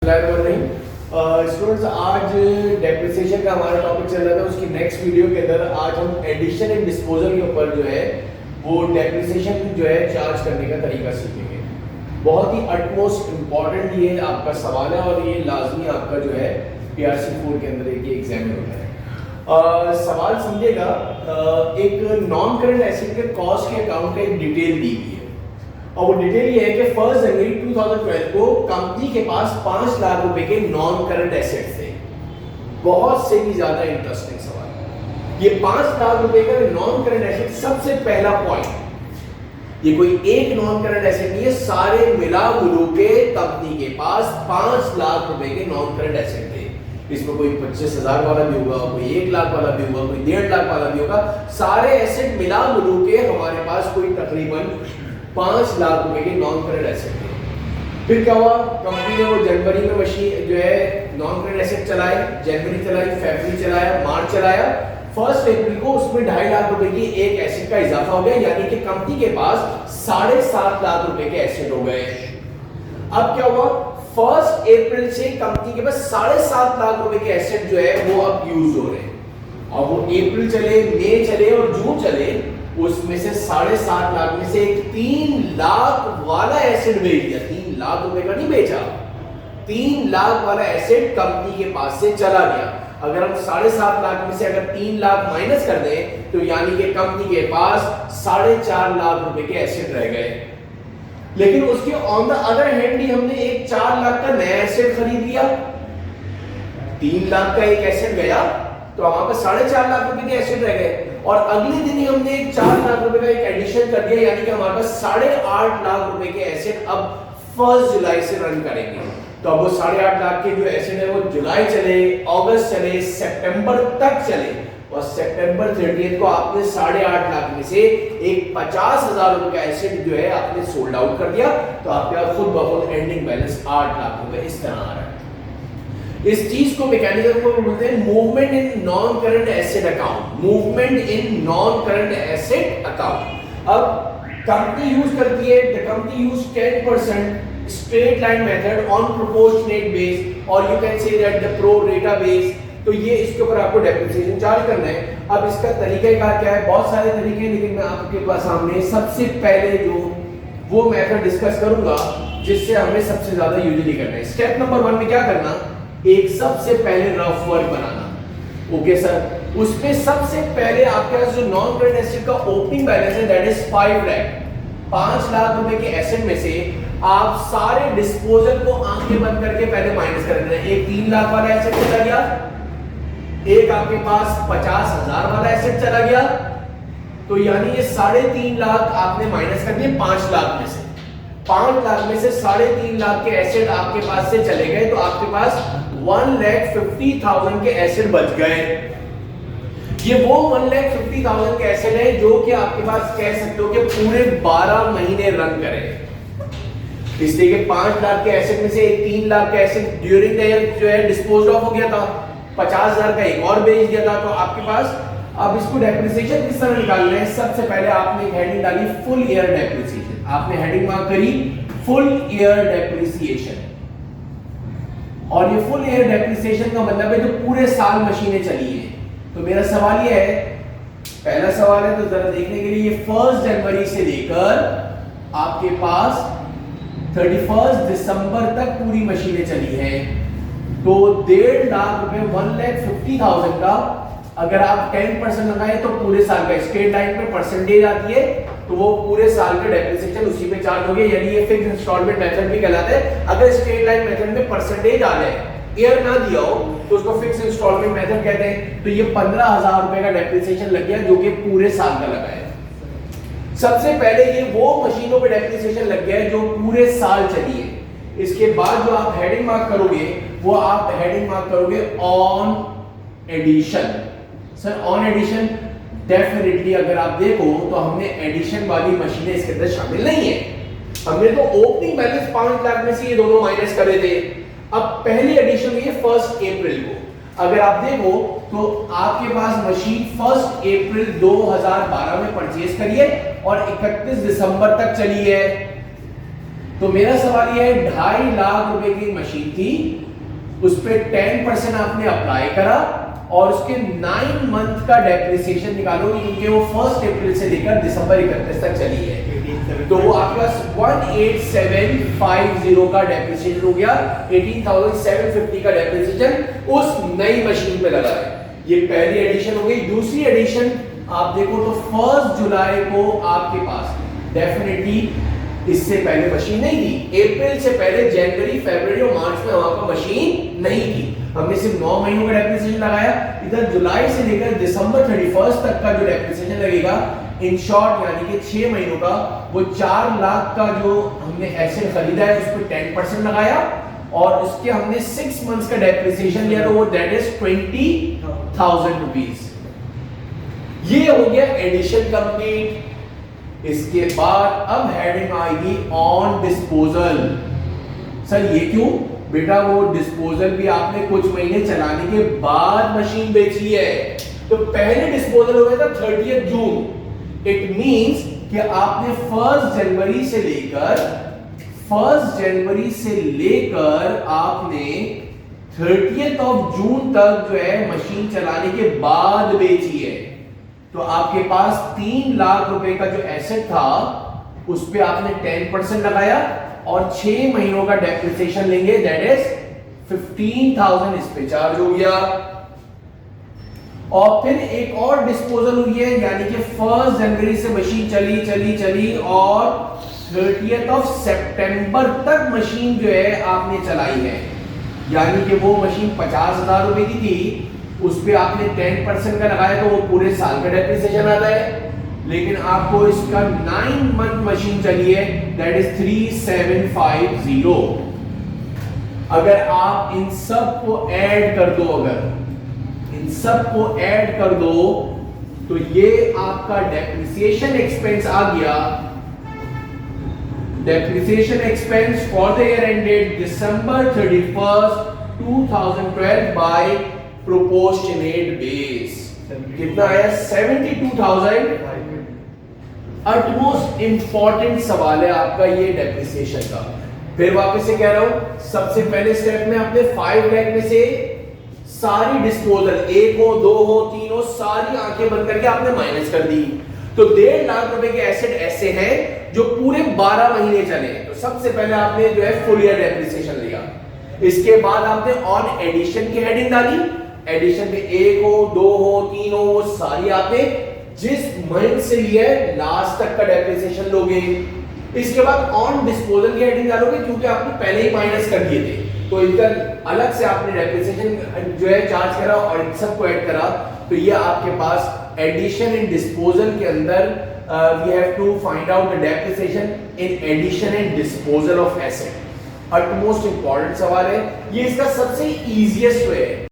Students आज depreciation का हमारा टॉपिक चल रहा था। उसकी नेक्स्ट वीडियो के अंदर आज हम एडिशन एंड डिस्पोजल के ऊपर जो है वो डेप्रिसिएशन जो है चार्ज करने का तरीका सीखेंगे। बहुत ही अटमोस्ट इम्पॉर्टेंट ये आपका सवाल है और ये लाजमी आपका जो है PRC 4 के अंदर एक एग्जाम में होता है। सवाल समझिएगा, एक नॉन करंट एसेट के कॉस्ट के अकाउंट का एक डिटेल दी गई है और वो डिटेल ये है कि 1 जनवरी 2012 को कंपनी के पास 5 लाख रुपए के नॉन करंट एसेट थे। बहुत से भी ज्यादा इंटरेस्टिंग सवाल। ये 5 लाख रुपए का नॉन करंट एसेट, सबसे पहला पॉइंट, ये कोई एक नॉन करंट एसेट नहीं है, सारे मिला मिलू के कंपनी के पास 5 लाख रुपए के नॉन करंट एसेट थे। इसमें कोई 25,000 वाला भी होगा, कोई 1 लाख वाला भी होगा, कोई 1.5 लाख वाला भी होगा। सारे एसेट मिला मिलू के हमारे पास कोई तकरीबन 5 लाख रुपए के नॉन करंट एसेट थे। फिर क्या हुआ, कंपनी ने वो जनवरी में मशीन जो है नॉन करंट एसेट चलाए, जनवरी चलाई, फरवरी चलाया, मार्च चलाया। 1 अप्रैल को उसमें 2.5 लाख रुपए की एक एसेट का इजाफा हो गया, यानी कि कंपनी के पास 7.5 लाख रुपए के एसेट हो गए। अब क्या हुआ, 1 अप्रैल से कंपनी के पास 7.5 लाख रुपए के एसेट जो है वो अब यूज हो रहे हैं। अब वो अप्रैल चले, मई चले और जून चले, उसमें से 7.5 लाख में से 3 लाख वाला एसेट बेच दिया। 3 लाख रुपए का नहीं बेचा, 3 लाख वाला एसेट कंपनी के पास से चला गया। अगर हम 7.5 लाख में से अगर 3 लाख माइनस कर दें तो यानी कि कंपनी के पास 4.5 लाख रुपए के एसेट रह गए। लेकिन उसके ऑन द अदर हैंड ही हमने एक 4 लाख का नया एसेट खरीद लिया। 3 लाख का एक एसेट गया तो हमारे पास 4.5 लाख रुपए के एसेट रह गए और अगले दिन ही हमने एक 4 लाख रुपए का एक एडिशन कर दिया, यानी कि हमारे पास 8.5 लाख रुपए के एसेट अब 1 जुलाई से रन करेंगे। तो अब वो 8.5 लाख के जो एसेट है वो जुलाई चले, अगस्त चले, सितंबर तक चले और सितंबर 30 को आपने 8.5 लाख में से एक 50,000 रुपए का एसेट जो है आपने सोल्ड आउट कर दिया। तो आपके खुद ब खुद एंडिंग बैलेंस 8 लाख रुपए इस तरह आ रहा है। इस चीज को मैकेनिज्म को बोलते हैं movement in non current asset account. Movement in non current asset account. अब कंपनी यूज करती है, the company use 10% straight line method on proportionate base और you can say that the pro rata base. तो ये इसके ऊपर आपको depreciation charge करना है। अब इसका तरीकाकार क्या है, बहुत सारे तरीके हैं, लेकिन मैं आपके पास सामने सबसे पहले जो वो मेथड डिस्कस करूंगा जिससे हमें सबसे ज्यादा यूजुअली करना है। स्टेप नंबर 1 में क्या करना, एक सबसे पहले रफ वर्क बनाना। ओके सर, उसमें सबसे पहले आपके पास जो नॉन करंट एसेट का ओपनिंग बैलेंस है दैट इज 5 लाख। 5 लाख रुपए के एसेट में से आप सारे डिस्पोजल को आंखें बंद करके पहले माइनस कर देना। एक 3 लाख वाला एसेट चला गया, एक आपके पास 50,000 वाला एसेट चला गया, तो यानी ये 3.5 लाख आपने माइनस कर दिए 5 लाख में से। 5 लाख में से 3.5 लाख के एसेट आपके पास से चले गए, तो आपके पास 1,50,000 के एसेट बच गए। ये वो 1,50,000 के एसेट है जो कि आपके पास कह सकते हो कि पूरे 12 महीने रन करें। इसलिए कि 5 लाख के एसेट में से 3 लाख के एसेट ड्यूरिंग द ईयर जो है डिस्पोज ऑफ हो गया था, 50,000 का एक और बेच दिया था। तो आपके पास अब इसको डेप्रिसिएशन किस तरह निकालना है, सबसे पहले आपने एक हेडिंग डाली फुल ईयर डेप्रिसिएशन। आपने हेडिंग मार्क करी फुल ईयर डेप्रिसिएशन और ये फुल ईयर डेप्रिसिएशन का मतलब है जो पूरे साल मशीनें चली हैं। तो मेरा सवाल ये है, पहला सवाल है तो जरा देखने के लिए, ये 1 जनवरी से लेकर आपके पास 31 दिसंबर तक पूरी मशीनें चली हैं, तो 1.5 लाख रुपए 1,50,000 का अगर आप 10% लगाए तो पूरे साल का स्ट्रेट लाइन पे परसेंटेज आती है, तो वो पूरे साल का डेप्रिसिएशन उसी पे चार्ज हो गया, यानी ये फिक्स इंस्टॉलमेंट मेथड भी कहलाता है। अगर स्ट्रेट लाइन मेथड में परसेंटेज आ जाए, ईयर ना दिया हो, तो उसको फिक्स इंस्टॉलमेंट मेथड कहते हैं। तो ये 15,000 रुपए का डेप्रिसिएशन लग गया जो कि पूरे साल का लगा है। सबसे पहले ये वो मशीनों पे डेप्रिसिएशन लग गया है जो पूरे साल चली है। इसके बाद जो आप हेडिंग मार्क करोगे वो आप हेडिंग मार्क करोगे on addition. Sir on addition, definitely अगर आप देखो तो हमने एडिशन वाली मशीनें इसके अंदर शामिल नहीं है। हमने तो ओपनिंग बैलेंस 5 लाख में से ये दोनों माइनस करे थे। अब पहली एडिशन हुई है 1 अप्रैल को। अगर आप देखो तो आपके पास मशीन 1 अप्रैल 2012 में परचेज करी है और 31 दिसंबर तक चली है। तो मेरा सवाल यह है 2.5 लाख रुपए की मशीन थी, उस पे 10% आपने अप्लाई करा और उसके 9 मंथ का डेप्रिसिएशन निकालो, क्योंकि वो 1 अप्रैल से लेकर दिसंबर 31 तक चली है। तो वो आपके पास 18750 का डेप्रिसिएशन हो गया, 18750 का डेप्रिसिएशन उस नई मशीन पे लगा है। ये पहली एडिशन हो गई। दूसरी एडिशन आप देखो तो 1 जुलाई को आपके पास डेफिनेटली इससे पहले मशीन नहीं थी। अप्रैल से पहले जनवरी, फरवरी और मार्च में वहां पर मशीन नहीं थी। हमने सिर्फ 9 महीनों का डेप्रिसिएशन लगाया। इधर जुलाई से लेकर दिसंबर 31 तक का जो डेप्रिसिएशन लगेगा, इन शॉर्ट यानी कि 6 महीनों का, वो 4 लाख का जो हमने एसेट खरीदा है उस पर 10% लगाया और उसके हमने 6 मंथ्स का डेप्रिसिएशन लिया, तो वो दैट इज 20,000 रुपीज। ये हो गया एडिशन कंप्लीट। इसके बाद अब हेडिंग आएगी ऑन डिस्पोजल। सर ये क्यों? बेटा वो डिस्पोजल भी आपने कुछ महीने चलाने के बाद मशीन बेच ली है। तो पहले डिस्पोजल हो गया था 30 जून। इट मींस कि आपने 1 जनवरी से लेकर आपने 30th ऑफ जून तक जो है मशीन चलाने के बाद बेची है। तो आपके पास 3 लाख रुपए का जो एसेट था उस पे आपने 10% लगाया और 6 महीनों का डेप्रिसिएशन लेंगे, दैट इज 15,000 इस पे चार्ज हो गया। और फिर एक और डिस्पोजल हुई है, यानी कि 1 जनवरी से मशीन चली और 30th ऑफ सितंबर तक मशीन जो है आपने चलाई है। यानी कि वो मशीन 50,000 रुपए की थी, उस पे आपने 10% का लगाया तो वो पूरे साल का डेप्रिसिएशन आता है। लेकिन आपको इसका 9 मंथ मशीन चली है, दैट इज 3750। अगर आप इन सब को ऐड कर दो, तो ये आपका डेप्रिसिएशन एक्सपेंस आ गया। Depreciation expense for the year ended December 31st, 2012 by proportionate base कितना आया? 72,000। अटमोस्ट इंपॉर्टेंट सवाल है आपका ये डेप्रिसिएशन का। फिर वापस से कह रहा हूं, सबसे पहले स्टेप में आपने 5 लाख में से सारी डिस्पोजल, 1 हो 2 हो 3 हो, सारी आंखें बंद करके आपने माइनस कर दी। तो 1.5 लाख रुपए के एसेट ऐसे हैं जो पूरे 12 महीने चले। तो सबसे पहले आपने जो है फुल ईयर डेप्रिसिएशन लिया। इसके बाद आपने ऑन एडिशन की हेडिंग डाली। एडिशन में 1 हो 2 हो 3 हो, वो सारी आपने जिस मंथ से लिया है लास्ट तक का डेप्रिसिएशन लोगे। इसके बाद ऑन डिस्पोजल की हेडिंग डालोगे, क्योंकि आपने पहले ही माइनस कर दिए थे, तो इनका अलग से आपने डेप्रिसिएशन जो है चार्ज करा और इन सबको ऐड करा। तो ये आपके पास एडिशन एंड डिस्पोजल के अंदर we have to find out the depreciation in addition and disposal of asset. Utmost important सवाल है ये, इसका सबसे इजीएस्ट वे है।